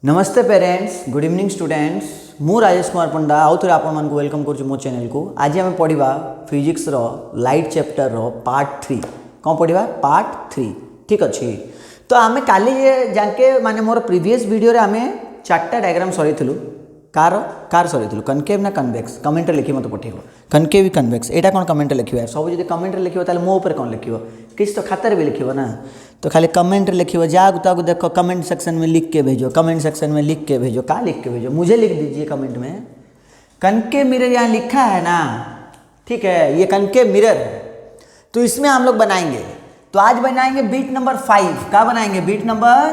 नमस्ते parents, good evening students. मु राजेश कुमार पंडा आउ थे आपण मानक वेलकम करुछु मो चैनल को। आज आम पढ़ा फिजिक्स रो लाइट चैप्टर रो पार्ट 3। कौन पढ़ा? पार्ट 3। ठीक अच्छे। तो आम काली जाके माने मोर प्रीवियस वीडियो रे आम 4टा डायग्राम सरीलु। कार सरीलु कनकेव ना कन्वेक्स? कमेंट लिखी मत पठेब कनकेव कन्वेक्स। एटा कौन कमेंट लिखे यार? सब जो कमेंट लिखे ताले मो ऊपर कौन लिखो? किस तो खातर भी लिखो ना। तो खाली कमेंट लिखो, जाग ताग देखो, कमेंट सेक्शन में लिख के भेजो, कमेंट सेक्शन में लिख के भेजो। का लिख के भेजो? मुझे लिख दीजिए कमेंट में कनकेव मिरर यहाँ लिखा है ना। ठीक है, ये कनकेव मिरर है। तो इसमें हम लोग बनाएंगे। तो आज बनाएंगे बीट नंबर 5। का बनाएंगे? बीट नंबर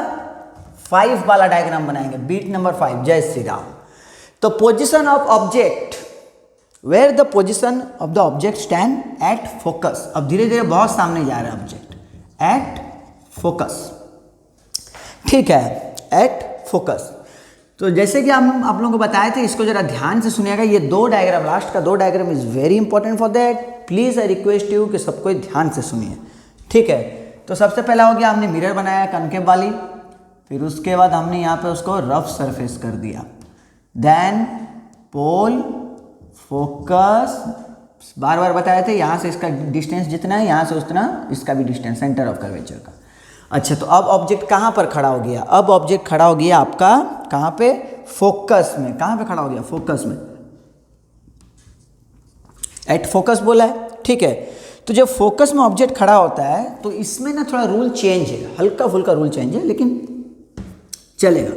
5 वाला डायग्राम बनाएंगे। Beat number 5। जय श्री राम। तो position of object, where the position of the object stand at focus. अब धीरे धीरे बहुत सामने जा रहा है ऑब्जेक्ट। एट फोकस, ठीक है, एट फोकस। तो जैसे कि हम आप लोगों को बताए थे, इसको जरा ध्यान से सुनिएगा। ये दो डायग्राम, लास्ट का दो diagram is very important for that. Please I request you कि सबको ध्यान से सुनिए। ठीक है, तो सबसे पहला हो गया, हमने मिरर बनाया कनकेव वाली। फिर उसके बाद हमने यहाँ पे उसको रफ सरफेस कर दिया। देन पोल, फोकस, बार बार बताए थे, यहाँ से इसका डिस्टेंस जितना है, यहाँ से उतना इसका भी डिस्टेंस, सेंटर ऑफ कर्वेचर का। अच्छा, तो अब ऑब्जेक्ट कहाँ पर खड़ा हो गया? अब ऑब्जेक्ट खड़ा हो गया आपका कहाँ पे? फोकस में। कहाँ पे खड़ा हो गया? फोकस में। एट फोकस बोला है। ठीक है, तो जब फोकस में ऑब्जेक्ट खड़ा होता है तो इसमें ना थोड़ा रूल चेंज है, हल्का फुल्का रूल चेंज है, लेकिन चलेगा।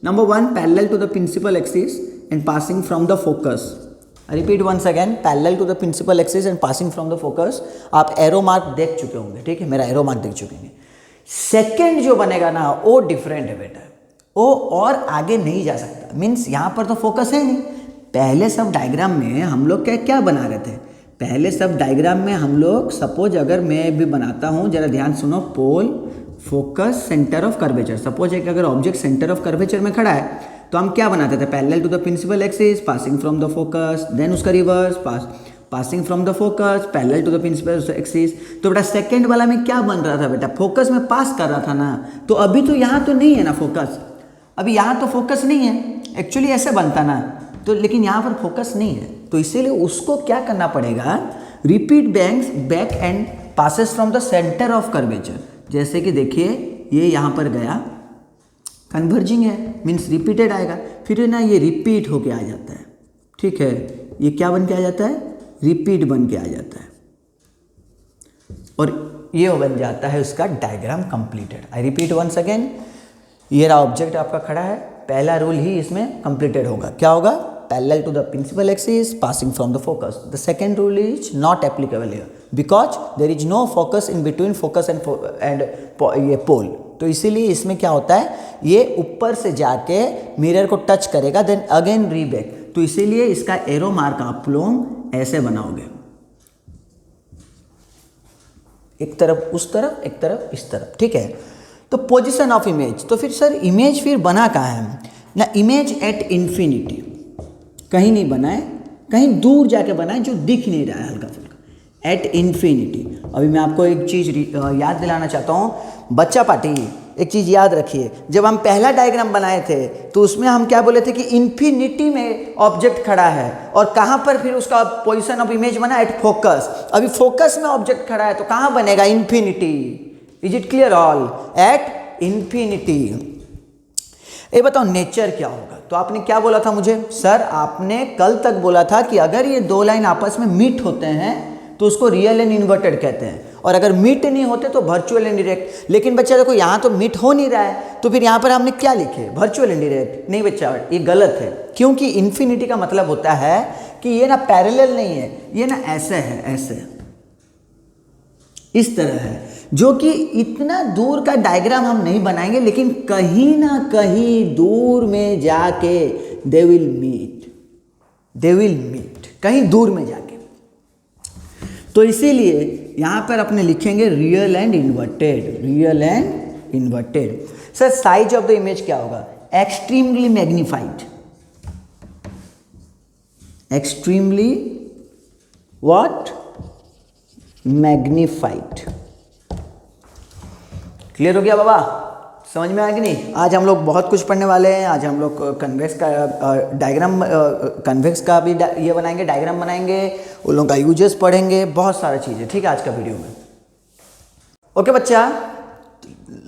Number 1, parallel to the principal axis and passing from the focus. Repeat once again, parallel to the principal axis and passing from the focus. आप एरो मार्क देख चुके होंगे। ठीक है, मेरा एरो मार्क देख चुके हैं। सेकेंड जो बनेगा ना, वो डिफरेंट है बेटा, वो और आगे नहीं जा सकता। मीन्स यहाँ पर तो फोकस है नहीं। पहले सब डायग्राम में हम लोग क्या बना रहे थे? पहले सब डायग्राम में हम लोग, सपोज अगर मैं भी बनाता हूँ, जरा ध्यान सुनो, pole, focus, centre of curvature. Suppose है कि अगर ऑब्जेक्ट सेंटर ऑफ कर्वेचर में खड़ा है तो हम क्या बनाते थे? Parallel to the principal axis, passing from the focus, then उसका reverse, passing from the focus, parallel to the principal axis. तो बेटा सेकंड वाला में क्या बन रहा था बेटा? फोकस में पास कर रहा था ना। तो अभी तो यहाँ तो नहीं है ना फोकस, अभी यहाँ तो फोकस नहीं है। एक्चुअली ऐसे बनता ना, तो लेकिन यहाँ पर फोकस नहीं है, तो इसीलिए उसको क्या करना पड़ेगा? Repeat back and passes from the centre of curvature. जैसे कि देखिए, ये यहाँ पर गया, कन्वर्जिंग है, मीन्स रिपीटेड आएगा, फिर ना ये रिपीट होके आ जाता है। ठीक है, ये क्या बन के आ जाता है? रिपीट बन के आ जाता है, और ये बन जाता है उसका diagram completed. I repeat once again, ये रहा ऑब्जेक्ट आपका खड़ा है, पहला रूल ही इसमें कंप्लीटेड होगा। क्या होगा? Parallel to the principal axis, passing from the focus. The second rule is not applicable here because there is no focus in between focus and ये पोल। तो इसीलिए इसमें क्या होता है, ये ऊपर से जाके मिरर को टच करेगा, देन अगेन रीबैक। तो इसीलिए इसका एरो मार्क आप लोग ऐसे बनाओगे, एक तरफ उस तरफ, एक तरफ इस तरफ। ठीक है, तो पोजीशन ऑफ इमेज। तो फिर सर इमेज फिर बना कहाँ है ना? इमेज एट इन्फिनिटी कहीं नहीं बनाए, कहीं दूर जाके बनाए जो दिख नहीं रहा है, हल्का फुल्का, एट इन्फिनिटी। अभी मैं आपको एक चीज़ याद दिलाना चाहता हूँ, बच्चा पार्टी, एक चीज़ याद रखिए। जब हम पहला डायग्राम बनाए थे तो उसमें हम क्या बोले थे कि इन्फिनिटी में ऑब्जेक्ट खड़ा है, और कहाँ पर फिर उसका पोजीशन ऑफ इमेज बना? At focus. अभी फोकस में ऑब्जेक्ट खड़ा है तो कहाँ बनेगा? Infinity. Is it clear all? At infinity. ये बताओ नेचर क्या होगा? तो आपने क्या बोला था मुझे? सर आपने कल तक बोला था कि अगर ये दो लाइन आपस में मीट होते हैं तो उसको रियल एंड इन्वर्टेड कहते हैं, और अगर मीट नहीं होते तो वर्चुअल एंड डायरेक्ट। लेकिन बच्चा देखो, यहाँ तो मीट हो नहीं रहा है, तो फिर यहाँ पर हमने क्या लिखे? Virtual and direct. नहीं बच्चा, ये गलत है, क्योंकि इन्फिनिटी का मतलब होता है कि ये ना पैरेलल नहीं है, ये ना ऐसे है, ऐसे इस तरह है, जो कि इतना दूर का डायग्राम हम नहीं बनाएंगे, लेकिन कहीं ना कहीं दूर में जाके दे विल मीट, कहीं दूर में जाके। तो इसीलिए यहां पर अपने लिखेंगे real and inverted, real and inverted. Sir size of the image क्या होगा? Extremely magnified, extremely what? Magnified. Clear हो गया बाबा? समझ में आया कि नहीं? आज हम लोग बहुत कुछ पढ़ने वाले हैं। आज हम लोग कन्वेक्स का डायग्राम, कन्वेक्स का भी ये बनाएंगे, डायग्राम बनाएंगे, उन लोगों का यूजेस पढ़ेंगे, बहुत सारी चीज़ें, ठीक है, आज का वीडियो में। ओके बच्चा,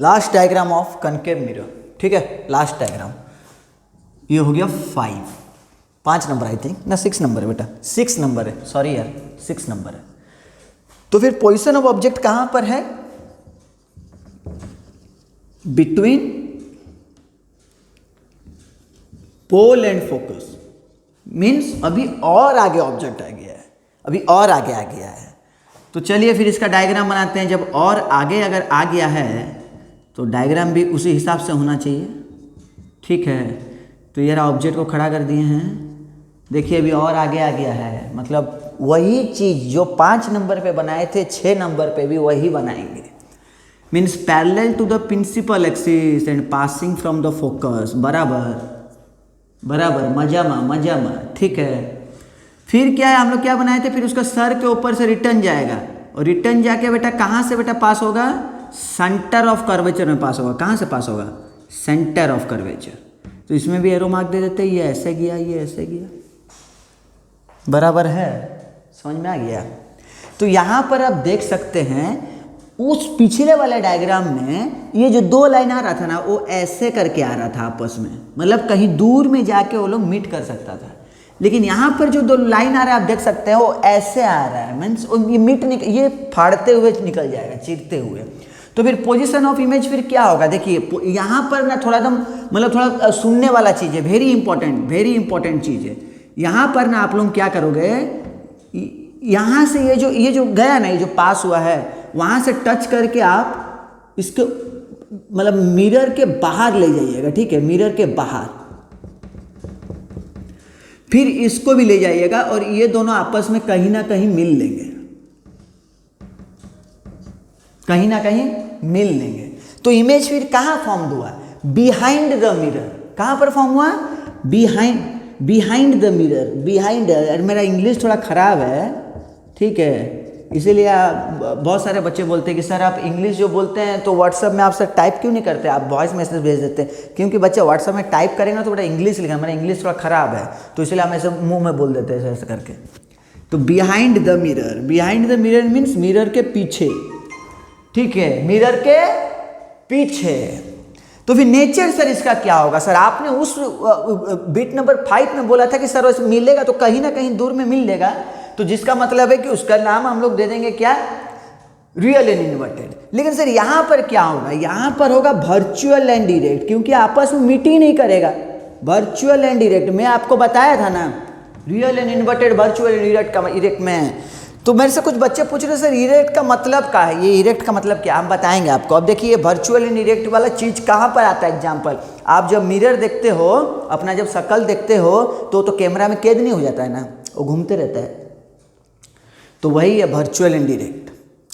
last diagram of concave mirror, ठीक है, लास्ट डायग्राम ये हो गया 5 नंबर आई थिंक ना 6 नंबर है बेटा, 6 नंबर है, सॉरी यार 6 नंबर है। तो फिर पोजीशन ऑफ ऑब्जेक्ट कहां पर है? Between pole and focus, means अभी और आगे ऑब्जेक्ट आ गया है, अभी और आगे आ गया है। तो चलिए फिर इसका डायग्राम बनाते हैं। जब और आगे अगर आ गया है तो डायग्राम भी उसी हिसाब से होना चाहिए, ठीक है। तो ये ऑब्जेक्ट को खड़ा कर दिए हैं, देखिए अभी और आगे आ गया है, मतलब वही चीज़ जो 5 नंबर पे बनाए थे 6 नंबर पे भी वही बनाएंगे। Means parallel to the principal axis and passing from the focus, बराबर बराबर, मजामा, ठीक है। फिर क्या है, हम लोग क्या बनाए थे, फिर उसका सर के ऊपर से रिटर्न जाएगा, और रिटर्न जाके बेटा कहाँ से बेटा पास होगा? सेंटर ऑफ कर्वेचर में पास होगा। कहाँ से पास होगा? Centre of curvature. तो इसमें भी एरो मार्क दे देते, ये ऐसे गया, ये ऐसे गया, बराबर है, समझ में आ गया? तो यहाँ पर आप देख सकते हैं उस पिछले वाले डायग्राम में ये जो 2 लाइन आ रहा था ना, वो ऐसे करके आ रहा था आपस में, मतलब कहीं दूर में जाके वो लोग मीट कर सकता था। लेकिन यहाँ पर जो 2 लाइन आ रहा है आप देख सकते हैं वो ऐसे आ रहा है, मीन्स ये मीट ये फाड़ते हुए निकल जाएगा, चीरते हुए। तो फिर पोजीशन ऑफ इमेज फिर क्या होगा? देखिए यहाँ पर ना थोड़ा दम मतलब थोड़ा सुनने वाला चीज़ है, वेरी इंपॉर्टेंट चीज़ है। यहाँ पर ना आप लोग क्या करोगे, यहाँ से ये जो गया ना, ये जो पास हुआ है, वहाँ से टच करके आप इसके मतलब मिरर के बाहर ले जाइएगा, ठीक है, मिरर के बाहर। फिर इसको भी ले जाइएगा और ये दोनों आपस में कहीं ना कहीं मिल लेंगे, कहीं ना कहीं मिल लेंगे। तो इमेज फिर कहाँ फॉर्म हुआ? Behind the mirror. कहाँ पर फॉर्म हुआ? Behind the mirror, behind. मेरा इंग्लिश थोड़ा खराब है, ठीक है, इसीलिए बहुत सारे बच्चे बोलते हैं कि सर आप इंग्लिश जो बोलते हैं तो व्हाट्सएप में आप सर टाइप क्यों नहीं करते, आप वॉइस मैसेज भेज देते हैं। क्योंकि बच्चे व्हाट्सएप में टाइप करेंगे तो बड़ा इंग्लिश लिखा, मेरा इंग्लिश थोड़ा ख़राब है, तो इसलिए हम ऐसे मुंह में बोल देते हैं ऐसे करके। तो behind the mirror means mirror के पीछे, ठीक है, मिरर के पीछे। तो फिर नेचर सर इसका क्या होगा? सर आपने उस बिट नंबर 5 में बोला था कि सर वैसे मिलेगा तो कहीं ना कहीं दूर में मिल लेगा, तो जिसका मतलब है कि उसका नाम हम लोग दे देंगे क्या? Real and inverted. लेकिन सर यहाँ पर क्या होगा? यहाँ पर होगा वर्चुअल एंड डायरेक्ट, क्योंकि आपस में मीट ही नहीं करेगा। वर्चुअल एंड डायरेक्ट में आपको बताया था ना, real and inverted, virtual and direct में। तो मेरे से कुछ बच्चे पूछ रहे सर इरेक्ट का मतलब क्या है? ये इरेक्ट का मतलब क्या, हम बताएंगे आपको। अब देखिए वर्चुअल एंड इरेक्ट वाला चीज़ कहाँ पर आता है? एग्जाम्पल, आप जब मिरर देखते हो, अपना जब शक्ल देखते हो तो कैमरा में कैद नहीं हो जाता है ना, वो घूमते रहता है। तो वही है वर्चुअल एंड डायरेक्ट।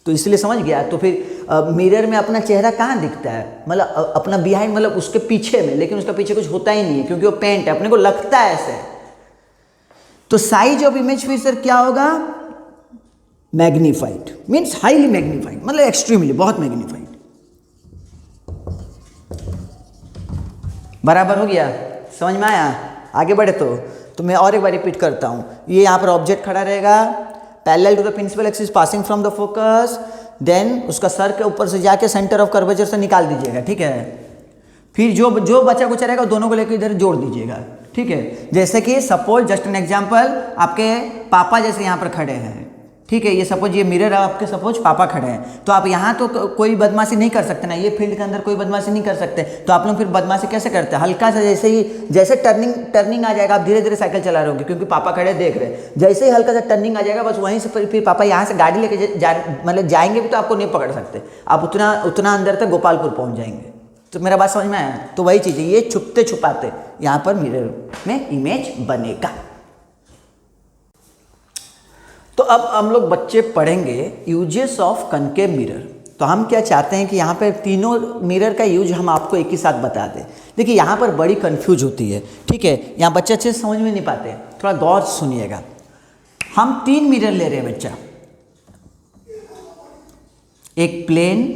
तो इसलिए समझ गया। तो फिर मिरर में अपना चेहरा कहाँ दिखता है? मतलब अपना बिहाइंड, मतलब उसके पीछे में, लेकिन उसका पीछे कुछ होता ही नहीं है क्योंकि वो पेंट है, अपने को लगता है ऐसे। तो साइज ऑफ इमेज फिर सर क्या होगा? मैग्नीफाइड, मीन्स हाईली मैग्नीफाइड, मतलब एक्सट्रीमली, बहुत मैग्नीफाइड। बराबर हो गया? समझ में आया? आगे बढ़े तो मैं और एक बार रिपीट करता हूँ। ये यहाँ पर ऑब्जेक्ट खड़ा रहेगा, parallel to the principal axis passing from the focus, then उसका सर के ऊपर से जाके सेंटर ऑफ कर्वेचर से निकाल दीजिएगा, ठीक है। फिर जो बचा कुछ रहेगा दोनों को लेकर इधर जोड़ दीजिएगा, ठीक है। जैसे कि सपोज, जस्ट एन एग्जांपल, आपके पापा जैसे यहाँ पर खड़े हैं, ठीक है, ये सपोज ये मिरर है, आपके सपोज पापा खड़े हैं, तो आप यहाँ तो कोई बदमाशी नहीं कर सकते ना, ये फील्ड के अंदर कोई बदमाशी नहीं कर सकते। तो आप लोग फिर बदमाशी कैसे करते हैं? हल्का सा जैसे टर्निंग आ जाएगा, आप धीरे धीरे साइकिल चला रहे होंगे क्योंकि पापा खड़े देख रहे हैं। जैसे ही हल्का सा टर्निंग आ जाएगा, बस वहीं से फिर पापा यहाँ से गाड़ी लेके मतलब जाएंगे भी तो आपको नहीं पकड़ सकते, आप उतना अंदर तक गोपालपुर पहुँच जाएंगे। तो मेरा बात समझ में आया? तो वही चीज़ है, ये छुपते छुपाते यहाँ पर मिरर में इमेज बनेगा। तो अब हम लोग बच्चे पढ़ेंगे यूजेस ऑफ कनकेव मिरर। तो हम क्या चाहते हैं कि यहाँ पर तीनों मिरर का यूज हम आपको एक ही साथ बता दें। देखिए यहाँ पर बड़ी कंफ्यूज होती है, ठीक है, यहाँ बच्चे अच्छे से समझ में नहीं पाते, थोड़ा गौर से सुनिएगा। हम 3 मिरर ले रहे हैं बच्चा, एक प्लेन,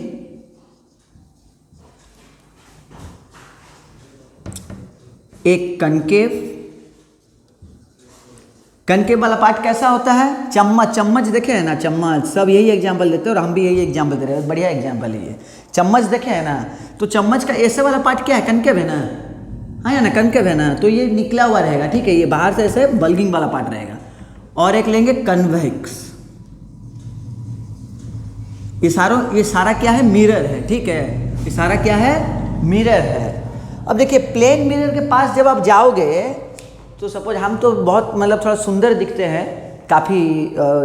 एक कनकेव। कनकेव वाला पार्ट कैसा होता है? चम्मच, चम्मच देखे है ना, चम्मच, सब यही एग्जांपल देते हैं और हम भी यही एग्जांपल दे रहे हैं, बढ़िया एग्जांपल है ये। चम्मच देखे है ना, तो चम्मच का ऐसे वाला पार्ट क्या है? कनकेव है ना, हाँ या ना, कनकेव है ना, तो ये निकला हुआ रहेगा, ठीक है, ये बाहर से ऐसे बल्गिंग वाला पार्ट रहेगा। और एक लेंगे कन्वेक्स, ये सारा क्या है? मिरर है, ठीक है, ये सारा क्या है? मिरर है। अब देखिए प्लेन मिरर के पास जब आप जाओगे तो सपोज हम तो बहुत मतलब थोड़ा सुंदर दिखते हैं काफ़ी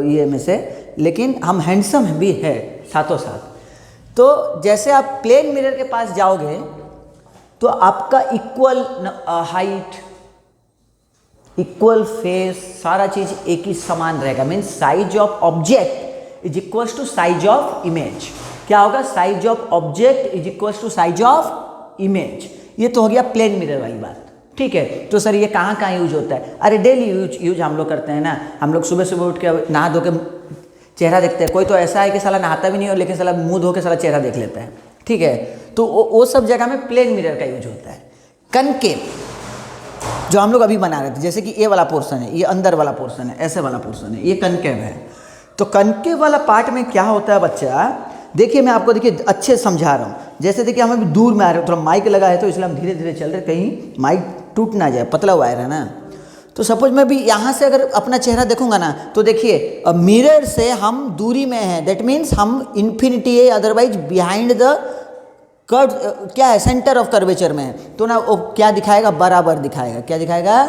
ये में से, लेकिन हम हैंडसम भी है साथों साथ। तो जैसे आप प्लेन मिरर के पास जाओगे तो आपका इक्वल हाइट, इक्वल फेस, सारा चीज़ एक ही समान रहेगा। Means size of object is equals to size of image. क्या होगा? Size of object is equals to size of image. ये तो हो गया प्लेन मिरर वाली बात, ठीक है। तो सर ये कहाँ कहाँ यूज होता है? अरे डेली यूज हम लोग करते हैं ना। हम लोग सुबह सुबह उठ के नहा धो के चेहरा देखते हैं। कोई तो ऐसा है कि साला नहाता भी नहीं हो, लेकिन साला मुंह धो के साला चेहरा देख लेता है, ठीक है। तो वो सब जगह में प्लेन मिरर का यूज होता है। कनकेव जो हम लोग अभी बना रहे थे, जैसे कि ये वाला पोर्शन है, ये अंदर वाला पोर्शन है, ऐसे वाला पोर्शन है, ये कनकेव है। तो कनकेव वाला पार्ट में क्या होता है बच्चा? देखिए मैं आपको देखिए अच्छे समझा रहा हूँ। जैसे देखिए हम अभी दूर में आ रहे हैं, थोड़ा माइक लगा है तो इसलिए हम धीरे धीरे चल रहे, कहीं माइक टूट ना जाए, पतला वायर है ना। तो सपोज मैं भी यहाँ से अगर अपना चेहरा देखूंगा ना, तो देखिए मिरर से हम दूरी में हैं, दैट मीन्स हम इन्फिनिटी है, अदरवाइज बिहाइंड द कर्व क्या है? सेंटर ऑफ कर्वेचर में है। तो ना वो क्या दिखाएगा? बराबर दिखाएगा। क्या दिखाएगा?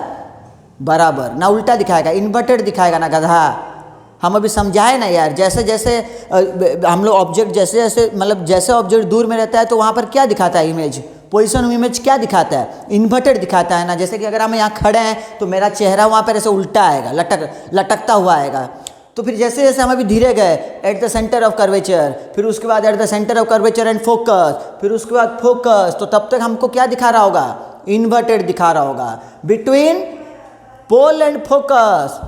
बराबर, ना उल्टा दिखाएगा, इन्वर्टेड दिखाएगा ना गधा। हम अभी समझाए ना यार, जैसे जैसे हम लोग ऑब्जेक्ट जैसे जैसे मतलब जैसे ऑब्जेक्ट दूर में रहता है तो वहाँ पर क्या दिखाता है? इमेज, पोजीशन ऑफ इमेज क्या दिखाता है? इन्वर्टेड दिखाता है ना। जैसे कि अगर हम यहाँ खड़े हैं तो मेरा चेहरा वहाँ पर ऐसे उल्टा आएगा, लटकता हुआ आएगा। तो फिर जैसे जैसे हम अभी धीरे गए at the centre of curvature, फिर उसके बाद at the centre of curvature and focus, फिर उसके बाद फोकस, तो तब तक हमको क्या दिखा रहा होगा? इन्वर्टेड दिखा रहा होगा बिटवीन पोल एंड फोकस।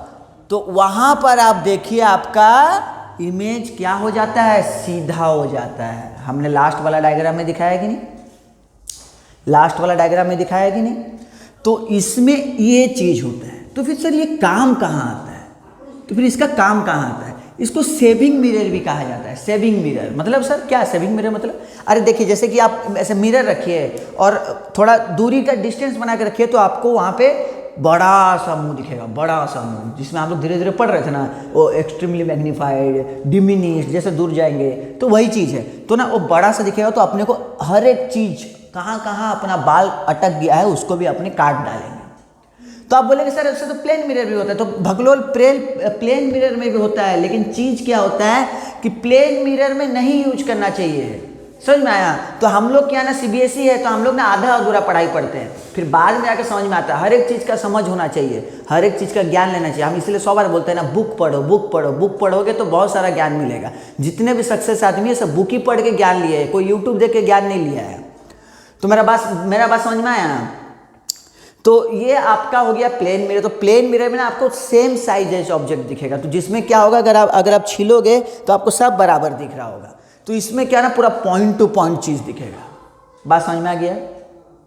तो वहाँ पर आप देखिए आपका इमेज क्या हो जाता है? सीधा हो जाता है। हमने लास्ट वाला डायग्राम में दिखाया कि नहीं? लास्ट वाला डायग्राम में दिखाया कि नहीं? तो इसमें ये चीज़ होता है। तो फिर सर ये काम कहाँ आता है? तो फिर इसका काम कहाँ आता है? इसको सेविंग मिरर भी कहा जाता है। सेविंग मिरर मतलब सर क्या? सेविंग मिरर मतलब अरे देखिए जैसे कि आप ऐसे मिरर रखिए और थोड़ा दूरी का डिस्टेंस बना के रखिए, तो आपको वहाँ पे बड़ा सा मुंह दिखेगा, बड़ा सा मुंह, जिसमें हम लोग धीरे धीरे पढ़ रहे थे ना, वो एक्सट्रीमली मैग्नीफाइड, डिमिनिश, जैसे दूर जाएंगे तो वही चीज़ है। तो ना वो बड़ा सा दिखेगा, तो अपने को हर एक चीज़ कहाँ कहाँ अपना बाल अटक गया है उसको भी अपने काट डालेंगे। तो आप बोलेंगे सर इससे तो प्लेन मिरर भी होता है। तो भगलोल प्लेन मिरर में भी होता है, लेकिन चीज़ क्या होता है कि प्लेन मिरर में नहीं यूज करना चाहिए। समझ में आया? तो हम लोग क्या ना सीबीएसई है, तो हम लोग ना आधा अधूरा पढ़ाई पढ़ते हैं, फिर बाद में आकर समझ में आता है। हर एक चीज़ का समझ होना चाहिए, हर एक चीज़ का ज्ञान लेना चाहिए। हम इसलिए 100 बार बोलते हैं ना, बुक पढ़ो, बुक पढ़ो। बुक पढ़ोगे तो बहुत सारा ज्ञान मिलेगा। जितने भी सक्सेस आदमी है सब बुक ही पढ़ के ज्ञान लिए है, कोई यूट्यूब देख के ज्ञान नहीं लिया है। तो मेरा बात समझ में आया? तो ये आपका हो गया प्लेन मिरर। तो प्लेन मिरर में ना आपको सेम साइज जैसे ऑब्जेक्ट दिखेगा, तो जिसमें क्या होगा, अगर आप छीलोगे तो आपको सब बराबर दिख रहा होगा। तो इसमें क्या ना पूरा पॉइंट टू पॉइंट चीज़ दिखेगा। बात समझ में आ गया?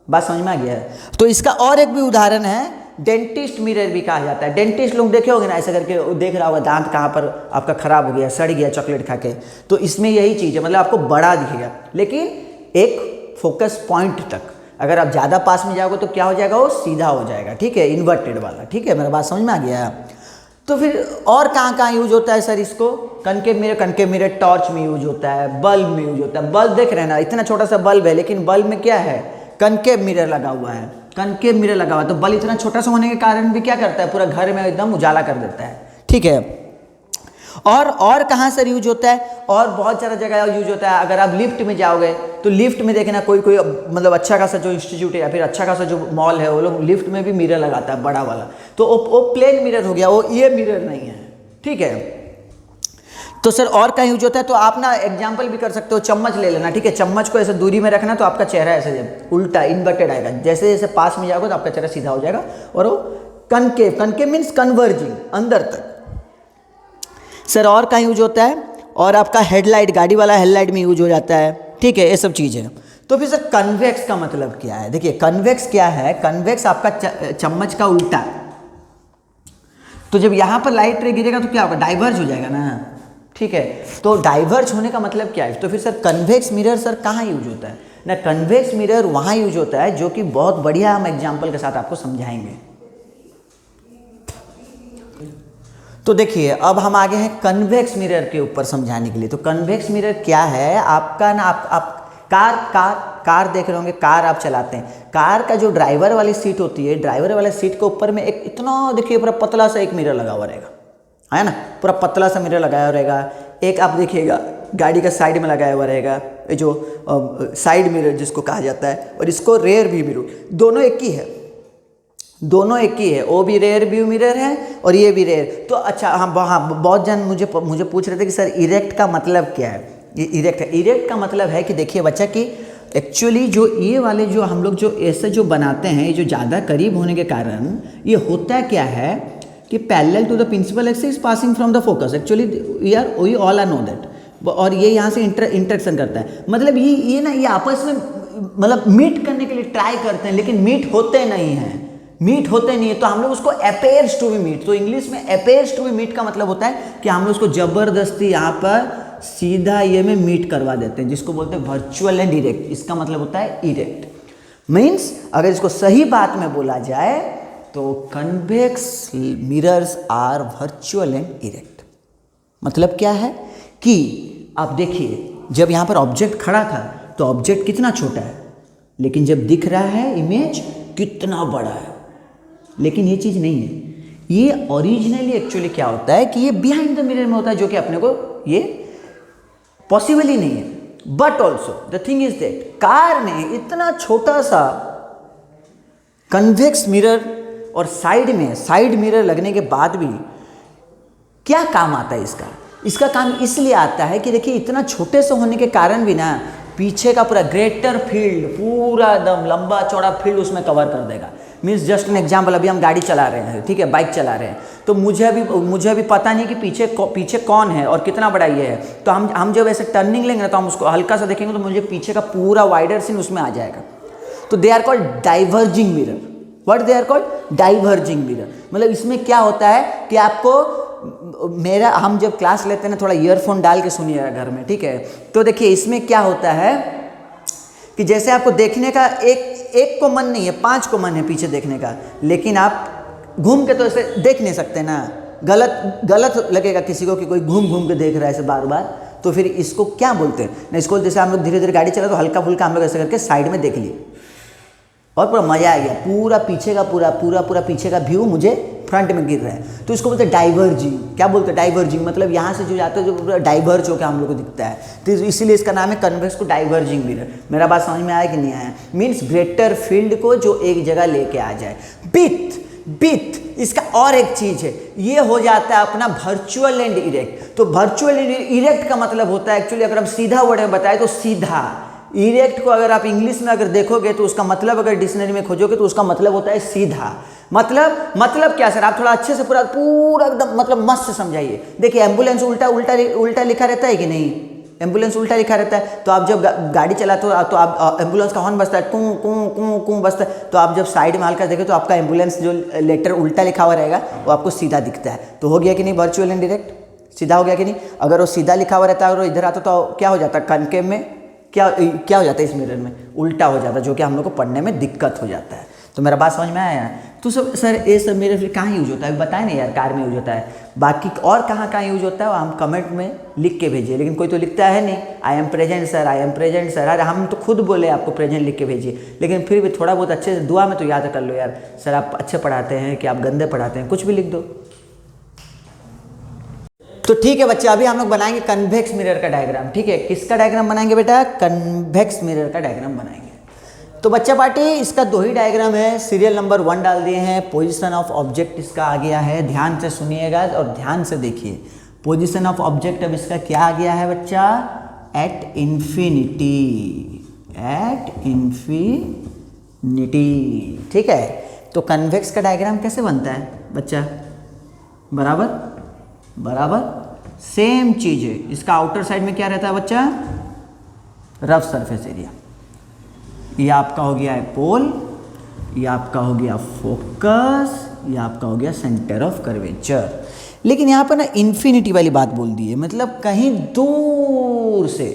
बात समझ में आ गया? तो इसका और एक भी उदाहरण है, डेंटिस्ट मिरर भी कहा जाता है। डेंटिस्ट लोग देखे होंगे ना, ऐसे करके देख रहा होगा दांत कहाँ पर आपका खराब हो गया, सड़ गया चॉकलेट खा के। तो इसमें यही चीज़ है, मतलब आपको बड़ा दिखेगा, लेकिन एक फोकस पॉइंट तक। अगर आप ज़्यादा पास में जाओगे तो क्या हो जाएगा? वो सीधा हो जाएगा, ठीक है, इन्वर्टेड वाला। ठीक है, मेरा बात समझ में आ गया? तो फिर और कहाँ कहाँ यूज होता है सर इसको? कनकेव मिरर टॉर्च में यूज होता है, बल्ब में यूज होता है। बल्ब देख रहे हैं ना, इतना छोटा सा बल्ब है, लेकिन बल्ब में क्या है? कनकेव मिरर लगा हुआ है। कनकेव मिरर लगा हुआ है, तो बल्ब इतना छोटा सा होने के कारण भी क्या करता है? पूरा घर में एकदम उजाला कर देता है, ठीक है। और कहाँ सर यूज होता है? और बहुत सारा जगह यूज होता है। अगर आप लिफ्ट में जाओगे तो लिफ्ट में देखना, कोई मतलब अच्छा खासा जो इंस्टीट्यूट है या फिर अच्छा खासा जो मॉल है, वो लोग लिफ्ट में भी मिरर लगाता है, बड़ा वाला। तो वो प्लेन मिरर हो गया, वो ये मिरर नहीं है, ठीक है। तो सर और कहीं यूज होता है, तो आप ना एग्जाम्पल भी कर सकते हो, चम्मच ले लेना, ठीक है। चम्मच को ऐसे दूरी में रखना, तो आपका चेहरा ऐसे उल्टा इन्वर्टेड आएगा। जैसे जैसे पास में जाओगे तो आपका चेहरा सीधा हो जाएगा। और वो कनकेव मीन्स कन्वर्जिंग, अंदर तक। सर और कहाँ यूज होता है? और आपका हेडलाइट, गाड़ी वाला हेडलाइट में यूज हो जाता है, ठीक है, ये सब चीज़ है। तो फिर सर कन्वेक्स का मतलब क्या है? देखिए कन्वेक्स क्या है, कन्वेक्स आपका चम्मच का उल्टा। तो जब यहाँ पर लाइट रे गिरेगा तो क्या होगा, डाइवर्ज हो जाएगा ना, ठीक है। तो डाइवर्ज होने का मतलब क्या है? तो फिर सर कन्वेक्स मिरर सर कहाँ यूज होता है ना? कन्वेक्स मिरर वहाँ यूज होता है, जो कि बहुत बढ़िया हम एग्जाम्पल के साथ आपको समझाएंगे। तो देखिए अब हम आगे हैं कन्वेक्स मिरर के ऊपर समझाने के लिए। तो कन्वेक्स मिरर क्या है आपका ना, आप कार देख रहे होंगे, कार आप चलाते हैं, कार का जो ड्राइवर वाली सीट होती है, ड्राइवर वाले सीट के ऊपर में एक इतना देखिए पूरा पतला सा एक मिरर लगा हुआ रहेगा, है ना, पूरा पतला सा मिरर लगाया हुआ रहेगा। एक आप देखिएगा गाड़ी का साइड में लगाया हुआ रहेगा, ये जो साइड मिरर जिसको कहा जाता है, और इसको रेयर व्यू मिरर, दोनों एक ही है, दोनों एक ही है। वो भी रेयर व्यू मिरर है और ये भी रेयर। तो अच्छा हाँ बहुत जन मुझे पूछ रहे थे कि सर इरेक्ट का मतलब क्या है? ये इरेक्ट का मतलब है कि देखिए बच्चा कि एक्चुअली जो ये वाले जो हम लोग जो ऐसे जो बनाते हैं, ये जो ज़्यादा करीब होने के कारण ये होता क्या है कि parallel to the principal axis passing from the focus, actually we all are know that, और ये यहाँ से इंटरेक्शन करता है। मतलब ये आपस में मतलब मीट करने के लिए ट्राई करते हैं, लेकिन मीट होते नहीं हैं, तो हम लोग उसको अपेयर्स टू बी मीट। तो इंग्लिश में अपेयर्स टू बी मीट का मतलब होता है कि हम लोग उसको जबरदस्ती यहाँ पर सीधा ये में मीट करवा देते हैं, जिसको बोलते हैं वर्चुअल एंड इरेक्ट। इसका मतलब होता है इरेक्ट। मीन्स अगर इसको सही बात में बोला जाए तो convex mirrors are virtual and erect. मतलब क्या है कि आप देखिए जब यहाँ पर ऑब्जेक्ट खड़ा था तो ऑब्जेक्ट कितना छोटा है, लेकिन जब दिख रहा है इमेज कितना बड़ा है। लेकिन ये चीज़ नहीं है, ये ओरिजिनली एक्चुअली क्या होता है कि ये बिहाइंड द मिरर में होता है, जो कि अपने को ये पॉसिबल ही नहीं है। But also the thing is that car ने इतना छोटा सा कन्वेक्स मिरर और साइड मिरर लगने के बाद भी क्या काम आता है इसका काम इसलिए आता है कि देखिए इतना छोटे से होने के कारण भी ना पीछे का पूरा ग्रेटर फील्ड, पूरा एकदम लंबा चौड़ा फील्ड उसमें कवर कर देगा। मीन्स जस्ट एन एग्जाम्पल, अभी हम गाड़ी चला रहे हैं, ठीक है, बाइक चला रहे हैं, तो मुझे अभी पता नहीं कि पीछे कौन है और कितना बड़ा ये है। तो हम जब ऐसे टर्निंग लेंगे ना तो हम उसको हल्का सा देखेंगे तो मुझे पीछे का पूरा वाइडर सीन उसमें आ जाएगा। तो they are called diverging mirror. What they are called? Diverging mirror. मतलब इसमें क्या होता है कि आपको हम जब क्लास लेते हैं ना थोड़ा ईयरफोन डाल के सुनिएगा घर में, ठीक है। तो देखिए इसमें क्या होता है कि जैसे आपको देखने का एक को मन नहीं है, 5 को मन है पीछे देखने का, लेकिन आप घूम के तो ऐसे देख नहीं सकते ना, गलत लगेगा किसी को कि कोई घूम के देख रहा है ऐसे बार बार। तो फिर इसको क्या बोलते हैं ना, इसको जैसे हम लोग धीरे धीरे गाड़ी चला तो हल्का फुल्का हम लोग ऐसे करके साइड में देख लिए और पूरा मजा आ गया, पूरा पीछे का पूरा पीछे का व्यू मुझे फ्रंट में गिर रहा है। तो इसको बोलते हैं डाइवर्जिंग। क्या बोलते हैं? डाइवर्जिंग। मतलब यहाँ से जो जाता है जो पूरा डाइवर्ज होकर हम लोग को दिखता है, तो इसीलिए इसका नाम है कन्वेक्स को डाइवर्जिंग मिरर। मेरा बात समझ में आया कि नहीं आया? मीन्स ग्रेटर फील्ड को जो एक जगह लेके आ जाए। बिथ इसका और एक चीज है, ये हो जाता है अपना वर्चुअल एंड इरेक्ट। तो वर्चुअल एंड इरेक्ट का मतलब होता है एक्चुअली, अगर हम सीधा वर्ड में बताए तो सीधा। इरेक्ट को अगर आप इंग्लिश में अगर देखोगे तो उसका मतलब, अगर डिक्शनरी में खोजोगे तो उसका मतलब होता है सीधा। मतलब क्या सर? आप थोड़ा अच्छे से पूरा एकदम मतलब मस्त से समझाइए। देखिए एम्बुलेंस उल्टा लिखा रहता है कि नहीं? एम्बुलेंस उल्टा लिखा रहता है। तो आप जब गाड़ी चलाते हो तो आप एम्बुलेंस का हॉर्न बजता है, कूं कूं कूं कूं बजता है, तो आप जब साइड में हल्का देखें तो आपका एम्बुलेंस जो लेटर उल्टा लिखा हुआ रहेगा वो आपको सीधा दिखता है। तो हो गया कि नहीं वर्चुअल एंड डायरेक्ट? सीधा हो गया कि नहीं? अगर वो सीधा लिखा हुआ रहता है और इधर आता तो क्या हो जाता? कनकेव में क्या हो जाता है? इस मिरर में उल्टा हो जाता है, जो कि हम लोग को पढ़ने में दिक्कत हो जाता है। तो मेरा बात समझ में आया? तो सर ये सब मेरे फिर कहाँ यूज होता है बताए नहीं यार? कार में यूज होता है, बाकी और कहाँ यूज होता है हम कमेंट में लिख के भेजिए। लेकिन कोई तो लिखता है नहीं, आई एम प्रेजेंट सर। अरे हम तो खुद बोले आपको प्रेजेंट लिख के भेजिए, लेकिन फिर भी थोड़ा बहुत अच्छे से दुआ में तो याद कर लो यार, सर आप अच्छे पढ़ाते हैं कि आप गंदे पढ़ाते हैं, कुछ भी लिख दो। तो ठीक है बच्चे, अभी हम लोग बनाएंगे कन्वेक्स मिरर का डायग्राम। ठीक है, किसका डायग्राम बनाएंगे बेटा? कन्वेक्स मिरर का डायग्राम बनाएंगे। तो बच्चा पार्टी इसका 2 ही डायग्राम है, सीरियल नंबर 1 डाल दिए हैं, पोजीशन ऑफ ऑब्जेक्ट इसका आ गया है। ध्यान से सुनिएगा और ध्यान से देखिए। पोजीशन ऑफ ऑब्जेक्ट अब इसका क्या आ गया है बच्चा? At infinity. ठीक है, तो कन्वेक्स का डायग्राम कैसे बनता है बच्चा? बराबर सेम चीज है। इसका आउटर साइड में क्या रहता है बच्चा? Rough surface area. ये आपका हो गया है पोल, ये आपका हो गया फोकस, ये आपका हो गया सेंटर ऑफ कर्वेचर। लेकिन यहाँ पर ना इन्फिनिटी वाली बात बोल दी है, मतलब कहीं दूर से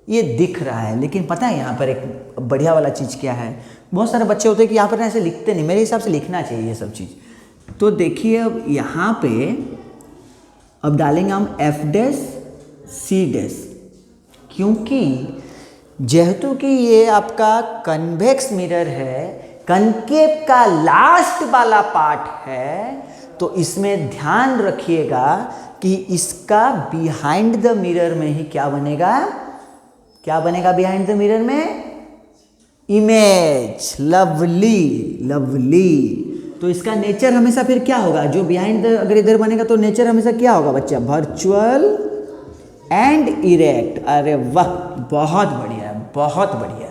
ये दिख रहा है, लेकिन पता है यहाँ पर एक बढ़िया वाला चीज़ क्या है, बहुत सारे बच्चे होते हैं कि यहाँ पर ना ऐसे लिखते नहीं, मेरे हिसाब से लिखना चाहिए ये सब चीज़। तो देखिए अब यहाँ पे अब डालेंगे हम एफ डैश सी डैश, क्योंकि जेहेतु कि ये आपका कन्वेक्स मिरर है, कनकेव का लास्ट वाला पार्ट है, तो इसमें ध्यान रखिएगा कि इसका बिहाइंड द मिरर में ही क्या बनेगा, क्या बनेगा बिहाइंड द मिरर में, इमेज। Lovely lovely. तो इसका नेचर हमेशा फिर क्या होगा, जो बिहाइंड द अगर इधर बनेगा तो नेचर हमेशा क्या होगा बच्चा, वर्चुअल एंड इरेक्ट। अरे वाह, बहुत बढ़िया, बहुत बढ़िया,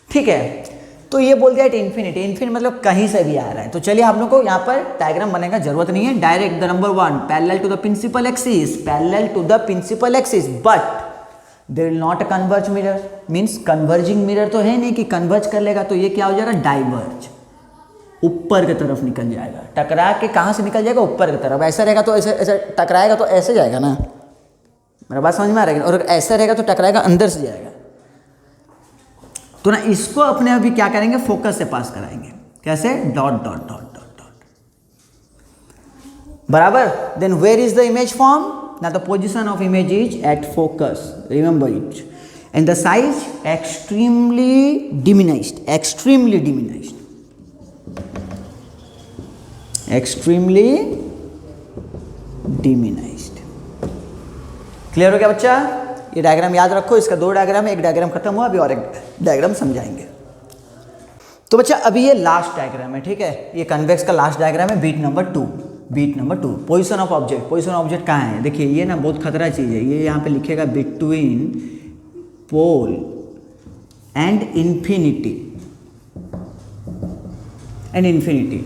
ठीक है। तो ये बोल दिया इन्फिनिटी, इन्फिनिटी मतलब कहीं से भी आ रहा है। तो चलिए आप लोग को यहाँ पर डायग्राम बनने का जरूरत नहीं है, direct the number 1 parallel to the principal axis, parallel to the principal axis, but there will not converge mirror, means converging mirror तो है नहीं कि कन्वर्ज कर लेगा, तो ये क्या हो जाएगा, डाइवर्ज, ऊपर की तरफ निकल जाएगा। टकरा के कहाँ से निकल जाएगा, ऊपर की तरफ। ऐसा रहेगा तो ऐसे, ऐसे टकराएगा तो ऐसे जाएगा ना, मेरा बात समझ में आ रहा है। और ऐसा रहेगा तो टकराएगा अंदर से जाएगा। तो ना इसको अपने अभी क्या करेंगे, फोकस से पास कराएंगे। कैसे, dot dot dot dot dot, बराबर। Then where is the image form, ना the position of image is at focus, remember it, and the size extremely diminished, extremely diminished, extremely diminished. Clear हो गया बच्चा? ये डायग्राम याद रखो, इसका 2 diagram है, एक डायग्राम खत्म हुआ, अभी और एक डायग्राम समझाएंगे। तो बच्चा अभी ये लास्ट डायग्राम है, ठीक है, ये कन्वेक्स का लास्ट डायग्राम है, beat number 2, beat number 2, position of object. Position of object कहाँ है, देखिए ये ना बहुत खतरा चीज़ है, ये यहाँ पे लिखेगा between pole and infinity, and infinity.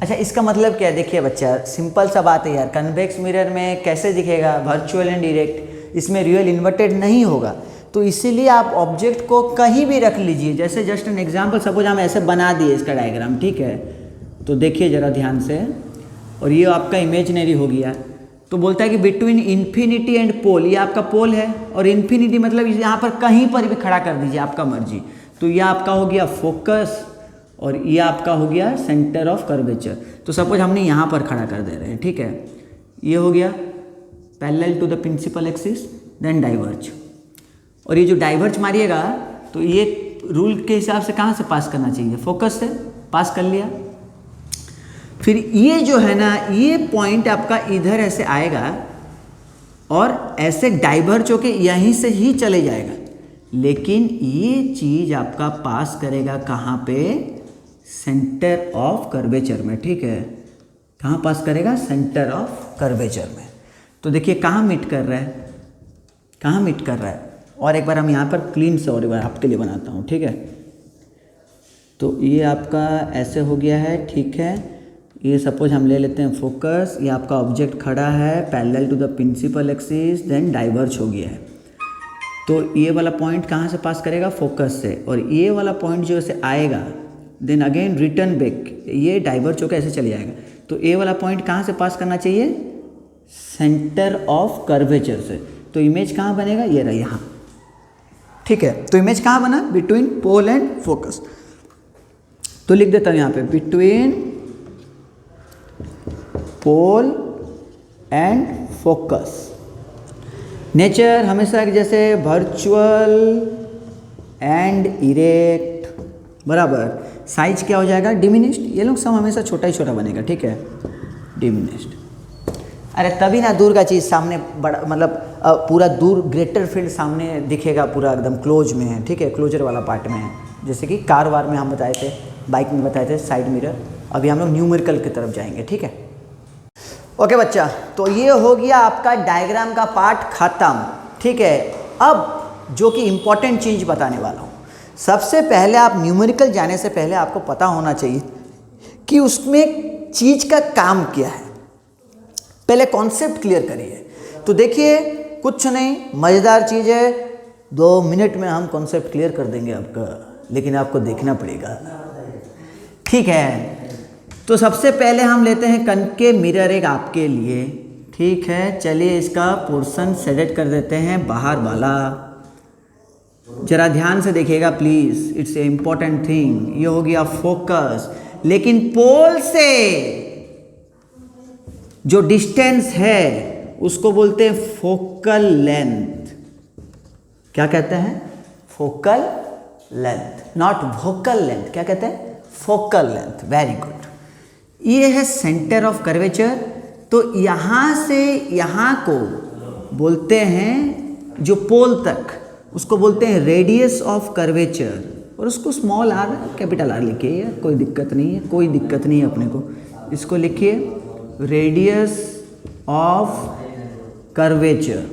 अच्छा, इसका मतलब क्या है, देखिए बच्चा सिंपल सा बात है यार, कन्वेक्स मिरर में कैसे दिखेगा, वर्चुअल एंड डायरेक्ट, इसमें रियल इन्वर्टेड नहीं होगा। तो इसीलिए आप ऑब्जेक्ट को कहीं भी रख लीजिए, जैसे जस्ट एन एग्जांपल, सपोज हम ऐसे बना दिए इसका डायग्राम, ठीक है, तो देखिए ज़रा ध्यान से, और ये आपका इमेजिनरी हो गया। तो बोलता है कि बिटवीन इन्फिनिटी एंड पोल, ये आपका पोल है, और इन्फिनिटी मतलब यहाँ पर कहीं पर भी खड़ा कर दीजिए, आपका मर्जी। तो ये आपका हो गया फोकस, और ये आपका हो गया सेंटर ऑफ कर्वेचर। तो सपोज हमने यहाँ पर खड़ा कर दे रहे हैं, ठीक है, ये हो गया parallel to the principal axis, then diverge. और ये जो डाइवर्ज मारिएगा तो ये रूल के हिसाब से कहाँ से पास करना चाहिए, फोकस से पास कर लिया। फिर ये जो है ना, ये पॉइंट आपका इधर ऐसे आएगा और ऐसे डाइवर्ज होके यहीं से ही चले जाएगा, लेकिन ये चीज़ आपका पास करेगा कहाँ पे, सेंटर ऑफ कर्वेचर में, ठीक है, कहाँ पास करेगा, सेंटर ऑफ कर्वेचर में। तो देखिए कहाँ मीट कर रहा है, कहाँ मीट कर रहा है। और एक बार हम यहाँ पर क्लीन से और एक बार आपके लिए बनाता हूँ, ठीक है। तो ये आपका ऐसे हो गया है, ठीक है, ये सपोज हम ले लेते हैं फोकस, ये आपका ऑब्जेक्ट खड़ा है parallel to the principal axis, then diverge हो गया है। तो ये वाला पॉइंट कहाँ से पास करेगा, फोकस से, और ये वाला पॉइंट जो ऐसे आएगा, देन अगेन रिटर्न बैक, ये डाइवर्ज होकर ऐसे चले जाएगा। तो ये वाला पॉइंट कहाँ से पास करना चाहिए, सेंटर ऑफ कर्वेचर से। तो इमेज कहाँ बनेगा, ये रहा यहाँ, ठीक है। तो इमेज कहाँ बना, बिटवीन पोल एंड फोकस। तो लिख देता हूँ यहाँ पे, between pole and focus. Nature हमेशा जैसे वर्चुअल एंड इरेक्ट, बराबर। साइज क्या हो जाएगा, डिमिनिश्ड। ये लोग सब हमेशा छोटा ही छोटा बनेगा, ठीक है, डिमिनिश्ड। अरे तभी ना दूर का चीज़ सामने बड़ा, मतलब पूरा दूर ग्रेटर फील्ड सामने दिखेगा, पूरा एकदम क्लोज में है, ठीक है, क्लोजर वाला पार्ट में है। जैसे कि कार वार में हम बताए थे, बाइक में बताए थे साइड मिरर। अभी हम लोग न्यूमेरिकल की तरफ जाएंगे, ठीक है। ओके बच्चा, तो ये हो गया आपका डायग्राम का पार्ट खत्म, ठीक है। अब जो कि इम्पॉर्टेंट चीज़ बताने वाला हूँ, सबसे पहले आप न्यूमेरिकल जाने से पहले आपको पता होना चाहिए कि उसमें चीज़ का काम क्या है। पहले कॉन्सेप्ट क्लियर करिए। तो देखिए कुछ नहीं, मज़ेदार चीज़ है, 2 मिनट में हम कॉन्सेप्ट क्लियर कर देंगे आपका, लेकिन आपको देखना पड़ेगा। ठीक है, तो सबसे पहले हम लेते हैं कनकेव मिरर एक आपके लिए। ठीक है, चलिए इसका पोर्शन सेलेक्ट कर देते हैं बाहर वाला। जरा ध्यान से देखिएगा please, it's a important thing. ये हो गया फोकस, लेकिन पोल से जो डिस्टेंस है उसको बोलते हैं फोकल लेंथ। क्या कहते हैं? Focal length, not vocal length. क्या कहते हैं? Focal length. Very good. ये है सेंटर ऑफ कर्वेचर। तो यहाँ से यहाँ को बोलते हैं, जो पोल तक, उसको बोलते हैं रेडियस ऑफ कर्वेचर। और उसको स्मॉल आर कैपिटल आर लिखिए यार, कोई दिक्कत नहीं है, कोई दिक्कत नहीं है अपने को। इसको लिखिए रेडियस ऑफ कर्वेचर।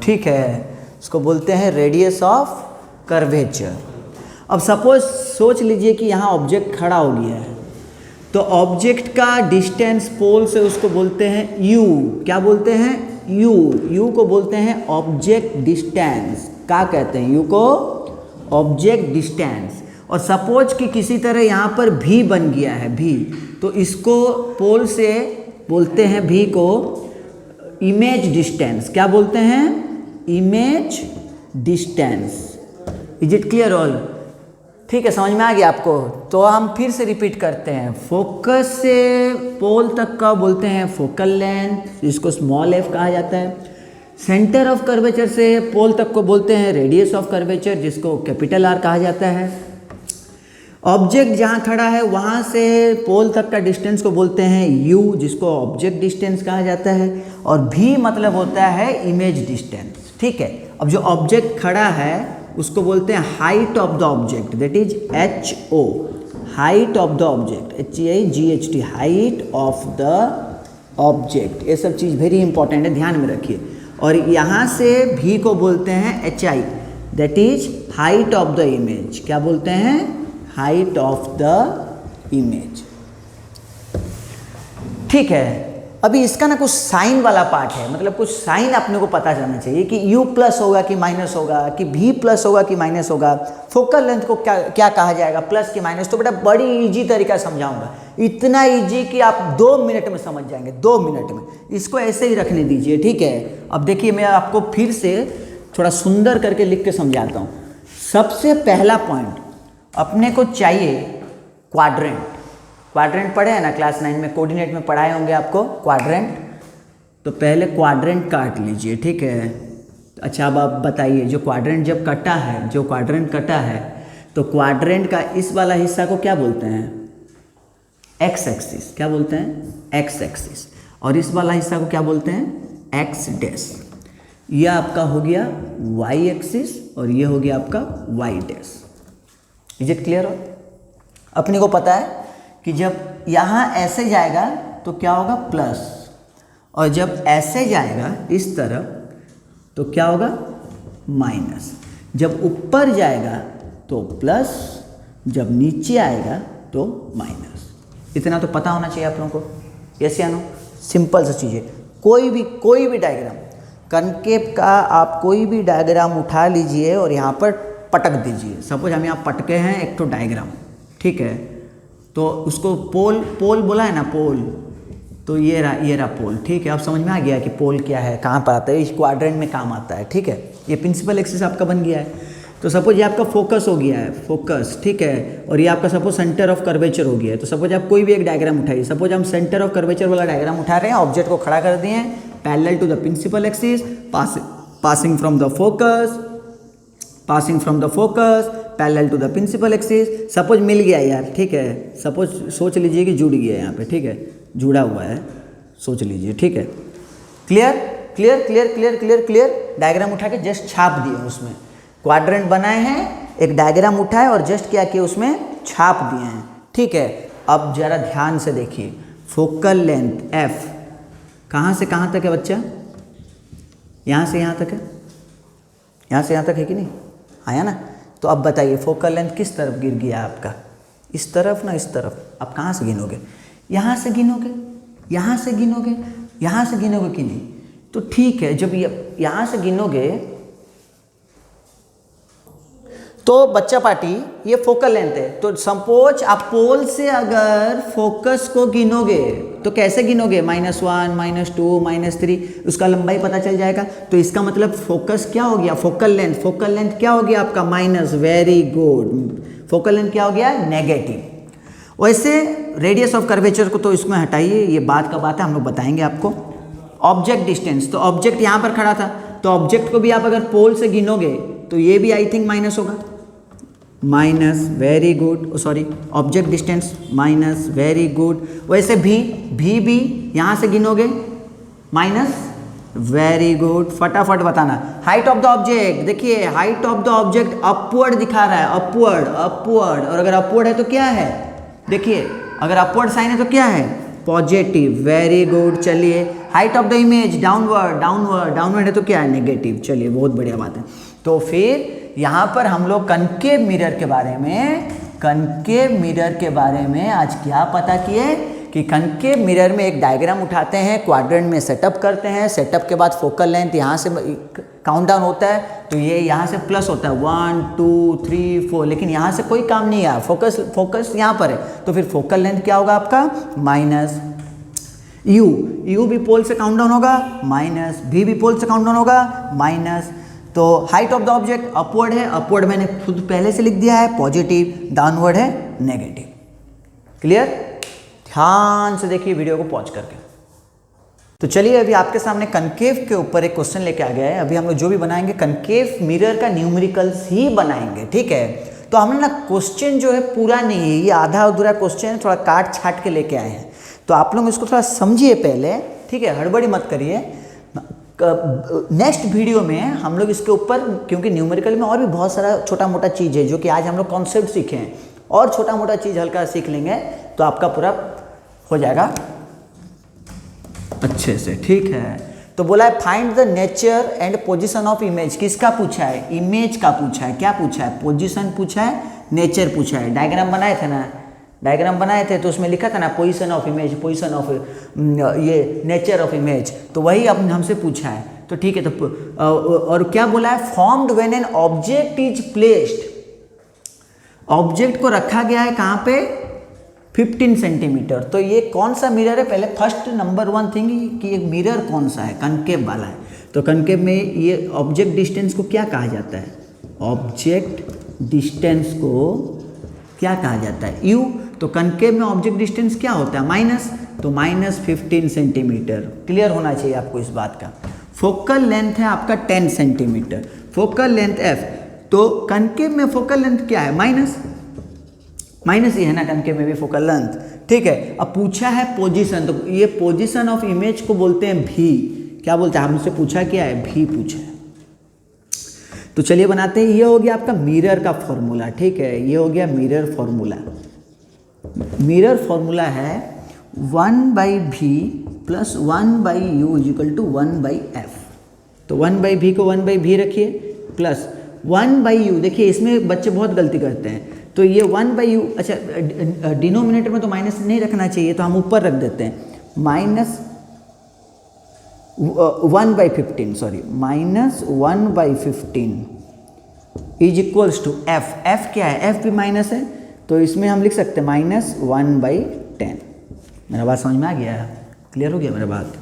ठीक है, इसको बोलते हैं रेडियस ऑफ कर्वेचर। अब सपोज सोच लीजिए कि यहाँ ऑब्जेक्ट खड़ा हो गया है, तो ऑब्जेक्ट का डिस्टेंस पोल से उसको बोलते हैं यू। क्या बोलते हैं? यू। यू को बोलते हैं ऑब्जेक्ट डिस्टेंस। क्या कहते हैं? यू को ऑब्जेक्ट डिस्टेंस। और सपोज कि किसी तरह यहाँ पर भी बन गया है, भी, तो इसको पोल से बोलते हैं भी को इमेज डिस्टेंस। क्या बोलते हैं? Image distance. Is it clear all? ठीक है, समझ में आ गया आपको? तो हम फिर से रिपीट करते हैं। फोकस से पोल तक का बोलते हैं फोकल लेंथ, जिसको स्मॉल एफ कहा जाता है। सेंटर ऑफ कर्वेचर से पोल तक को बोलते हैं रेडियस ऑफ कर्वेचर, जिसको कैपिटल आर कहा जाता है। ऑब्जेक्ट जहाँ खड़ा है वहाँ से पोल तक का डिस्टेंस को बोलते हैं यू, जिसको ऑब्जेक्ट डिस्टेंस कहा जाता है। और भी मतलब होता है इमेज डिस्टेंस। ठीक है, अब जो ऑब्जेक्ट खड़ा है उसको बोलते हैं height of the object, that is H O, height of the object, HAIGHT, height of the object. ये सब चीज़ वेरी इंपॉर्टेंट है, ध्यान में रखिए। और यहाँ से भी को बोलते हैं HI, that is height of the image. क्या बोलते हैं? Height of the image. ठीक है, अभी इसका ना कुछ साइन वाला पार्ट है, मतलब कुछ साइन अपने को पता चलना चाहिए कि U प्लस होगा कि माइनस होगा, कि V प्लस होगा कि माइनस होगा। फोकल लेंथ को क्या क्या कहा जाएगा, प्लस कि माइनस। तो बेटा बड़ी इजी तरीका समझाऊंगा, इतना इजी कि आप 2 मिनट में समझ जाएंगे, 2 मिनट में। इसको ऐसे ही रखने दीजिए, ठीक है। अब देखिए, मैं आपको फिर से थोड़ा सुंदर करके लिख के समझाता हूँ। सबसे पहला पॉइंट अपने को चाहिए क्वाड्रेंट। क्वाड्रेंट पढ़े हैं ना क्लास 9 में, कोऑर्डिनेट में पढ़ाए होंगे आपको क्वाड्रेंट। तो पहले क्वाड्रेंट काट लीजिए, ठीक है। अच्छा, अब आप बताइए, जो क्वाड्रेंट जब कटा है, जो क्वाड्रेंट कटा है, तो क्वाड्रेंट का इस वाला हिस्सा को क्या बोलते हैं? X axis. क्या बोलते हैं? X axis. और इस वाला हिस्सा को क्या बोलते हैं? X dash. यह आपका हो गया वाई एक्सिस और ये हो गया आपका Y dash. Is it clear? अपने को पता है कि जब यहाँ ऐसे जाएगा तो क्या होगा? प्लस, और जब ऐसे जाएगा इस तरफ तो क्या होगा? माइनस। जब ऊपर जाएगा तो प्लस, जब नीचे आएगा तो माइनस। इतना तो पता होना चाहिए आप लोगों को। यस या नो? सिंपल सी चीज़ें। कोई भी डायग्राम, कनकेव का आप कोई भी डायग्राम उठा लीजिए और यहाँ पर पटक दीजिए। सपोज हम यहाँ पटके हैं एक तो डायग्राम, ठीक है। तो उसको पोल बोला है ना, पोल। तो ये रहा पोल, ठीक है। अब समझ में आ गया कि पोल क्या है, कहाँ पर आता है, इस क्वाड्रेंट में काम आता है, ठीक है। ये प्रिंसिपल एक्सिस आपका बन गया है। तो सपोज ये आपका फोकस हो गया है, फोकस, ठीक है। और ये आपका सपोज सेंटर ऑफ कर्वेचर हो गया है। तो सपोज आप कोई भी एक डायग्राम उठाइए। सपोज हम सेंटर ऑफ कर्वेचर वाला डायग्राम उठा रहे हैं, ऑब्जेक्ट को खड़ा कर दिए हैं parallel to the principal axis, passing from the focus, parallel to the principal axis. Suppose मिल गया यार, ठीक है। सपोज सोच लीजिए कि जुड़ गया है यहाँ पे, ठीक है, जुड़ा हुआ है, सोच लीजिए, ठीक है। क्लियर। डायग्राम उठा के जस्ट छाप दिए उसमें। क्वाड्रेंट बनाए हैं, एक डायग्राम उठाए और जस्ट क्या किया, उसमें छाप दिए हैं, ठीक है। अब जरा ध्यान से देखिए, फोकल लेंथ एफ कहाँ से कहाँ तक है बच्चा? यहाँ से यहाँ तक है, यहाँ से यहाँ तक है कि नहीं? आया ना? तो अब बताइए फोकल लेंथ किस तरफ गिर गया आपका? इस तरफ ना, इस तरफ। आप कहाँ से गिनोगे? यहाँ से गिनोगे, यहाँ से गिनोगे, यहाँ से गिनोगे कि नहीं? तो ठीक है, जब यहाँ से गिनोगे तो बच्चा पार्टी ये फोकल लेंथ है, तो सपोज आप पोल से अगर फोकस को गिनोगे तो कैसे गिनोगे, -1 -2 -3, उसका लंबाई पता चल जाएगा। तो इसका मतलब फोकस क्या हो गया, फोकल लेंथ क्या हो गया आपका minus, very good, focal length क्या हो गया, नेगेटिव। वैसे रेडियस ऑफ कर्वेचर को तो इसमें हटाइए, ये बात का बात है, हम लोग बताएंगे आपको। ऑब्जेक्ट डिस्टेंस, तो ऑब्जेक्ट यहाँ पर खड़ा था, तो ऑब्जेक्ट को भी आप अगर पोल से गिनोगे तो ये भी आई थिंक माइनस होगा, minus, very good, sorry object distance minus, very good. वैसे भी यहाँ से गिनोगे माइनस, वेरी गुड, फटाफट बताना। हाइट ऑफ द ऑब्जेक्ट, देखिए height of the object upward दिखा रहा है, अपवर्ड, और अगर अपवर्ड है तो क्या है, देखिए अगर अपवर्ड साइन है तो क्या है, पॉजिटिव, वेरी गुड। चलिए height of the image downward है तो क्या है, नेगेटिव। चलिए बहुत बढ़िया बात है। तो फिर यहाँ पर हम लोग कनकेव मिरर के बारे में आज क्या पता किए कि कनकेव मिरर में एक डायग्राम उठाते हैं, क्वाड्रेंट में सेटअप करते हैं, सेटअप के बाद फोकल लेंथ यहाँ से काउंटडाउन होता है, तो ये यहाँ से प्लस होता है 1 2 3 4, लेकिन यहाँ से कोई काम नहीं है, फोकस यहाँ पर है, तो फिर फोकल लेंथ क्या होगा आपका, माइनस यू भी पोल से काउंटडाउन होगा, माइनस भी पोल से काउंटडाउन होगा, माइनस। तो height of the object upward है, अपवर्ड मैंने खुद पहले से लिख दिया है, पॉजिटिव, डाउनवर्ड है नेगेटिव। क्लियर, ध्यान से देखिए वीडियो को पॉज करके। तो चलिए अभी आपके सामने कनकेव के ऊपर एक क्वेश्चन लेके आ गया है। अभी हम लोग जो भी बनाएंगे कनकेव मिरर का न्यूमेरिकल्स ही बनाएंगे, ठीक है। तो हमने ना क्वेश्चन जो है पूरा नहीं है, ये आधा अधूरा क्वेश्चन है, थोड़ा काट छाट के लेके आए हैं, तो आप लोग इसको थोड़ा समझिए पहले, ठीक है, हड़बड़ी मत करिए। नेक्स्ट वीडियो में हम लोग इसके ऊपर, क्योंकि न्यूमेरिकल में और भी बहुत सारा छोटा मोटा चीज़ है जो कि आज हम लोग कॉन्सेप्ट सीखे हैं, और छोटा मोटा चीज़ हल्का सीख लेंगे तो आपका पूरा हो जाएगा अच्छे से, ठीक है। तो बोला है find the nature and position of image, किसका पूछा है, इमेज का पूछा है, क्या पूछा है, पोजीशन पूछा है, नेचर पूछा है। डायग्राम बनाए थे तो उसमें लिखा था ना position of image, position of ये नेचर ऑफ इमेज, तो वही अब हमसे पूछा है। तो ठीक है, तो और क्या बोला है, formed when an object is placed, object को रखा गया है कहाँ पे, 15 सेंटीमीटर। तो ये कौन सा मिरर है, पहले फर्स्ट नंबर 1 थिंग कि ये मिरर कौन सा है, कनकेव वाला है। तो कनकेव में ये ऑब्जेक्ट डिस्टेंस को क्या कहा जाता है, ऑब्जेक्ट डिस्टेंस को क्या कहा जाता है, यू। तो कनकेव में ऑब्जेक्ट डिस्टेंस क्या होता है, माइनस, तो -15 सेंटीमीटर। क्लियर होना चाहिए आपको इस बात का। फोकल लेंथ है आपका 10 सेंटीमीटर, फोकल लेंथ एफ। तो कनकेव में फोकल लेंथ क्या है, माइनस ही है ना, कनकेव में भी फोकल लेंथ, ठीक है। अब पूछा है पोजीशन, तो ये पोजीशन ऑफ इमेज को बोलते हैं भी, क्या बोलते हैं, हमसे पूछा क्या है, भी पूछा है। तो चलिए बनाते हैं, ये हो गया आपका मिरर का फॉर्मूला, ठीक है, ये हो गया मिरर फॉर्मूला। मिरर फॉर्मूला है 1/v + 1/u = 1/f। तो 1/v को 1/v रखिए प्लस 1/u, देखिए इसमें बच्चे बहुत गलती करते हैं, तो ये 1/u, अच्छा डिनोमिनेटर में तो माइनस नहीं रखना चाहिए, तो हम ऊपर रख देते हैं, -1/15, sorry -1/15 is equals to F. F क्या है, एफ भी माइनस है, तो इसमें हम लिख सकते हैं -1/10। मेरा बात समझ में आ गया, क्लियर हो गया मेरा बात।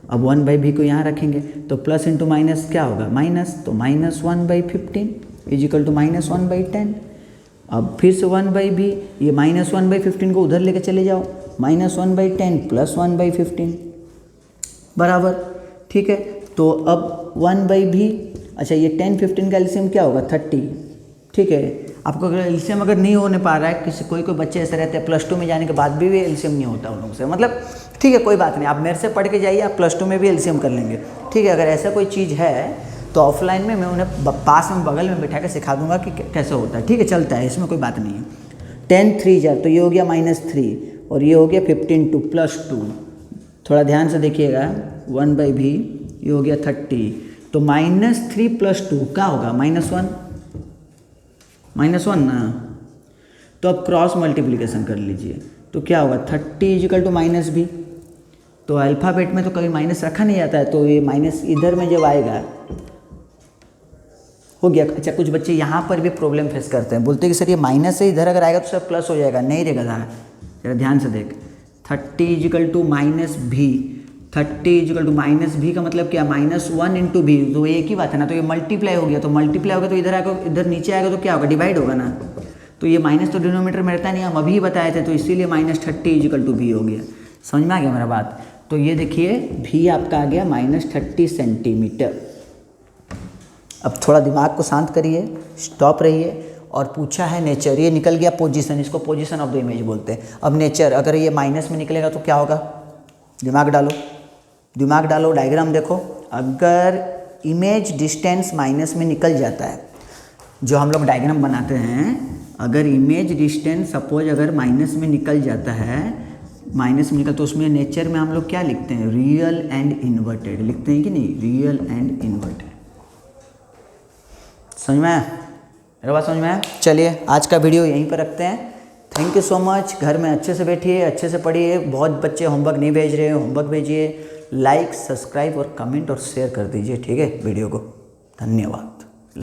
अब 1/v को यहाँ रखेंगे तो प्लस इंटू माइनस क्या होगा, माइनस, तो -1/15 इज इक्वल टू -1/10। अब फिर से 1/v, ये -1/15 को उधर लेके चले जाओ, -1/10 + 1/15 बराबर, ठीक है। तो अब 1/v, अच्छा ये 10 15 का एलसीएम क्या होगा, 30, ठीक है। आपको अगर एलसीएम अगर नहीं होने पा रहा है, किसी कोई बच्चे ऐसे रहते हैं +2 में जाने के बाद भी एलसीएम नहीं होता उन लोगों से, मतलब ठीक है कोई बात नहीं, आप मेरे से पढ़ के जाइए, आप +2 में भी एलसीएम कर लेंगे, ठीक है। अगर ऐसा कोई चीज़ है तो ऑफलाइन में मैं उन्हें पास में बगल में बैठा के सिखा दूंगा कि कैसे होता है, ठीक है, चलता है, इसमें कोई बात नहीं है। 10 3 जार, तो ये हो गया -3 और ये हो गया 15 2 +2, थोड़ा ध्यान से देखिएगा, 1/v ये हो गया 30, तो -3 + 2 क्या होगा, -1 ना। तो अब क्रॉस मल्टीप्लिकेशन कर लीजिए, तो क्या होगा, 30 = -v। तो अल्फ़ाबेट में तो कभी माइनस रखा नहीं जाता है, तो ये माइनस इधर में जब आएगा हो गया। अच्छा, कुछ बच्चे यहाँ पर भी प्रॉब्लम फेस करते हैं, बोलते हैं कि सर ये माइनस से इधर अगर आएगा तो सर प्लस हो जाएगा। नहीं रे गधा, जरा ध्यान से देख। 30 इजिकल टू माइनस भी, 30 इजिकल टू माइनस भी का मतलब क्या, -1 इंटू भी, तो एक ही बात है ना। तो ये मल्टीप्लाई हो गया, तो मल्टीप्लाई होगा तो इधर आएगा, इधर नीचे आएगा तो क्या होगा, डिवाइड होगा ना। तो ये माइनस तो डिनोमीटर में रहता नहीं, हम अभी बताए थे, तो इसीलिए -30 इजिकल टू भी हो गया। समझ में आ गया मेरा बात। तो ये देखिए भी आपका आ गया -30 सेंटीमीटर। अब थोड़ा दिमाग को शांत करिए, स्टॉप रहिए। और पूछा है नेचर, ये निकल गया पोजीशन, इसको पोजीशन ऑफ द इमेज बोलते हैं। अब नेचर अगर ये माइनस में निकलेगा तो क्या होगा, दिमाग डालो, दिमाग डालो, डायग्राम देखो। अगर इमेज डिस्टेंस माइनस में निकल जाता है, जो हम लोग डायग्राम बनाते हैं, अगर इमेज डिस्टेंस सपोज अगर माइनस में निकल जाता है, माइनस में निकल, तो उसमें नेचर में हम लोग क्या लिखते हैं, रियल एंड इन्वर्टेड लिखते हैं कि नहीं, रियल एंड इन्वर्टेड। समझ में आया मेरा बात, समझ में आया। चलिए आज का वीडियो यहीं पर रखते हैं। Thank you so much. घर में अच्छे से बैठिए, अच्छे से पढ़िए। बहुत बच्चे होमवर्क नहीं भेज रहे हैं, होमवर्क भेजिए। लाइक, सब्सक्राइब और कमेंट और शेयर कर दीजिए, ठीक है वीडियो को। धन्यवाद।